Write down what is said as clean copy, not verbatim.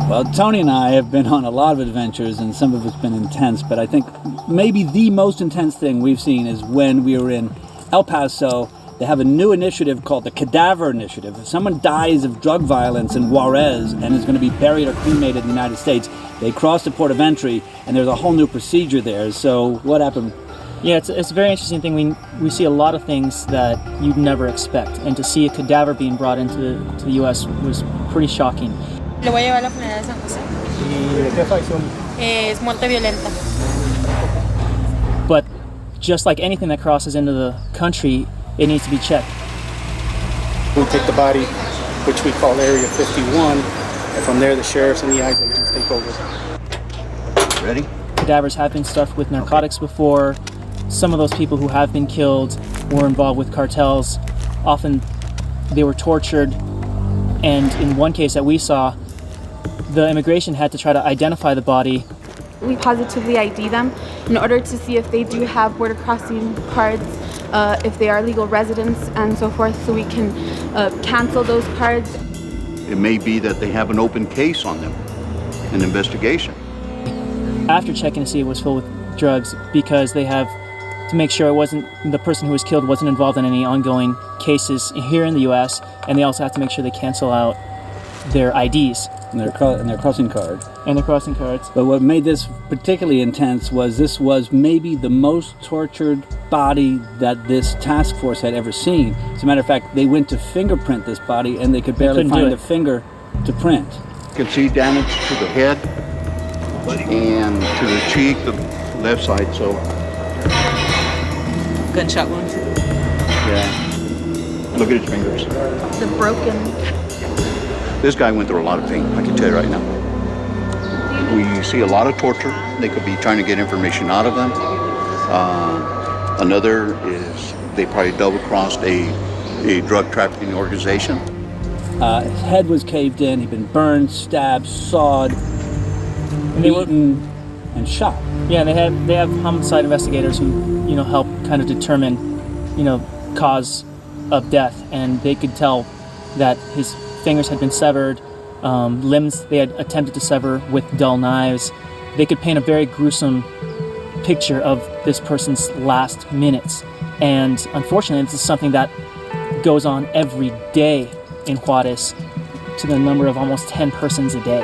Well, Tony and I have been on a lot of adventures, and some of it's been intense, but I think maybe the most intense thing we've seen is when we were in El Paso. They have a new initiative called the Cadaver Initiative. If someone dies of drug violence in Juarez and is going to be buried or cremated in the United States, they cross the port of entry, and there's a whole new procedure there. So what happened? Yeah, it's a very interesting thing. We see a lot of things that you'd never expect, and to see a cadaver being brought into the U.S. was pretty shocking. Le voy a llevar a la funeraria de San José. ¿Y de qué facción? Es muerte violenta. But just like anything that crosses into the country, it needs to be checked. We take the body, which we call Area 51, and from there the sheriffs and the ICE agents take over. Ready? Cadavers have been stuffed with narcotics before. Some of those people who have been killed were involved with cartels. Often they were tortured, and in one case that we saw, the immigration had to try to identify the body. We positively ID them in order to see if they do have border crossing cards, if they are legal residents and so forth, so we can cancel those cards. It may be that they have an open case on them, an investigation. After checking to see it was filled with drugs, because they have to make sure the person who was killed wasn't involved in any ongoing cases here in the U.S., and they also have to make sure they cancel out their IDs. And their crossing card. And their crossing cards. But what made this particularly intense was this was maybe the most tortured body that this task force had ever seen. As a matter of fact, they went to fingerprint this body and they could barely find a finger to print. You can see damage to the head and to the cheek, the left side, so. Gunshot wound. Yeah. Look at his fingers. The broken. This guy went through a lot of pain, I can tell you right now. We see a lot of torture. They could be trying to get information out of them. Another is they probably double-crossed a drug trafficking organization. His head was caved in, he'd been burned, stabbed, sawed, beaten, and shot. Yeah, they have homicide investigators who, help kind of determine, cause of death, and they could tell that his fingers had been severed, limbs they had attempted to sever with dull knives. They could paint a very gruesome picture of this person's last minutes. And unfortunately, this is something that goes on every day in Juarez to the number of almost 10 persons a day.